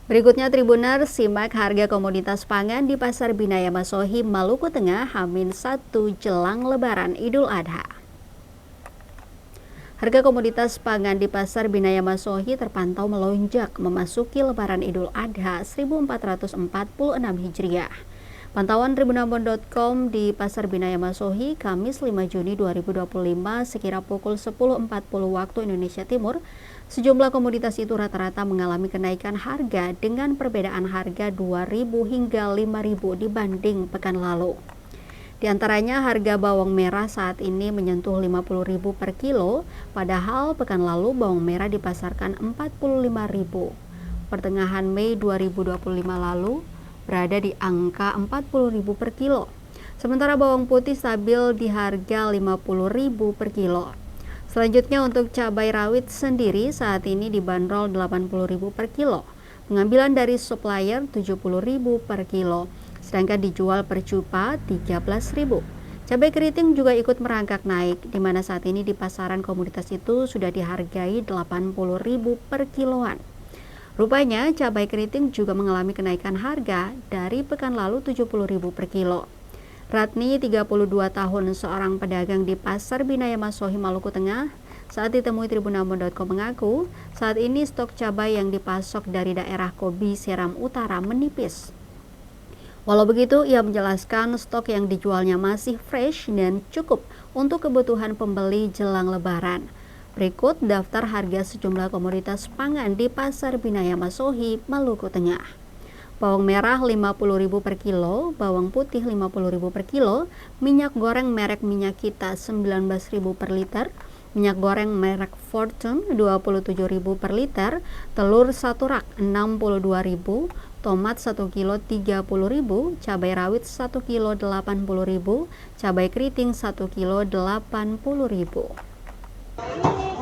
Berikutnya Tribuners, simak harga komoditas pangan di Pasar Binaya Masohi, Maluku Tengah, H-1 jelang Lebaran Idul Adha. Harga komoditas pangan di Pasar Binaya Masohi terpantau melonjak memasuki Lebaran Idul Adha 1446 Hijriah. Pantauan tribunambon.com di Pasar Binaya Masohi, Kamis 5 Juni 2025, sekira pukul 10.40 waktu Indonesia Timur, sejumlah komoditas itu rata-rata mengalami kenaikan harga dengan perbedaan harga 2.000 hingga 5.000 dibanding pekan lalu. Di antaranya harga bawang merah saat ini menyentuh 50.000 per kilo, padahal pekan lalu bawang merah dipasarkan 45.000. Pertengahan Mei 2025 lalu berada di angka 40.000 per kilo. Sementara bawang putih stabil di harga 50.000 per kilo. Selanjutnya untuk cabai rawit sendiri saat ini dibanderol 80.000 per kilo. Pengambilan dari supplier 70.000 per kilo, sedangkan dijual per cupa 13.000. Cabai keriting juga ikut merangkak naik, di mana saat ini di pasaran komoditas itu sudah dihargai 80.000 per kiloan. Rupanya cabai keriting juga mengalami kenaikan harga dari pekan lalu 70.000 per kilo. Ratni, 32 tahun, seorang pedagang di Pasar Binaya Masohi, Maluku Tengah, saat ditemui tribunambon.com mengaku saat ini stok cabai yang dipasok dari daerah Kobi Seram Utara menipis. Walau begitu, ia menjelaskan stok yang dijualnya masih fresh dan cukup untuk kebutuhan pembeli jelang Lebaran. Berikut daftar harga sejumlah komoditas pangan di Pasar Binaya Masohi, Maluku Tengah. Bawang merah 50.000 per kilo, bawang putih 50.000 per kilo, minyak goreng merek Minyak Kita 19.000 per liter, minyak goreng merek Fortune 27.000 per liter, telur 1 rak 62.000, tomat 1 kilo 30.000, cabai rawit 1 kilo 80.000, cabai keriting 1 kilo 80.000.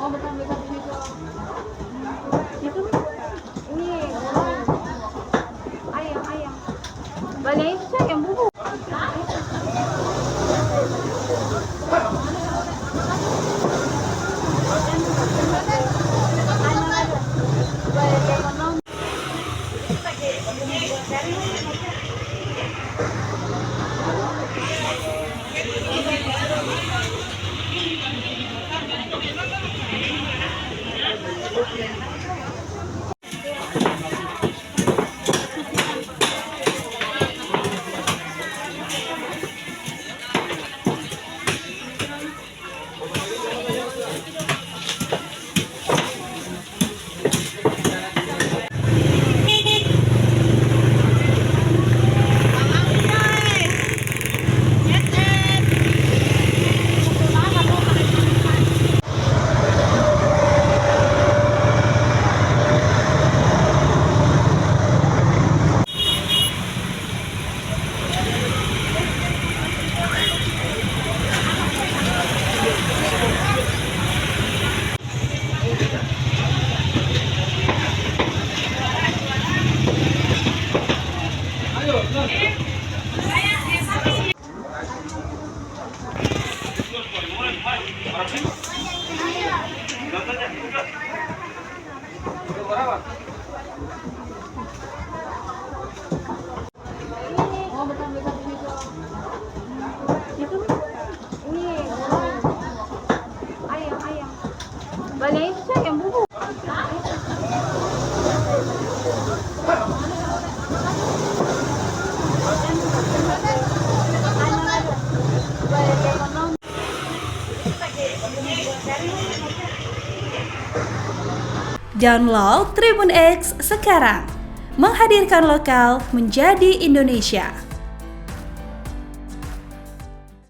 Oh, betul. Itu ini ayam. Banyak itu yang bubuk. Oh, betul. Itu ini ayam. Banyak itu yang bubuk. Download Tribun X sekarang, menghadirkan lokal menjadi Indonesia.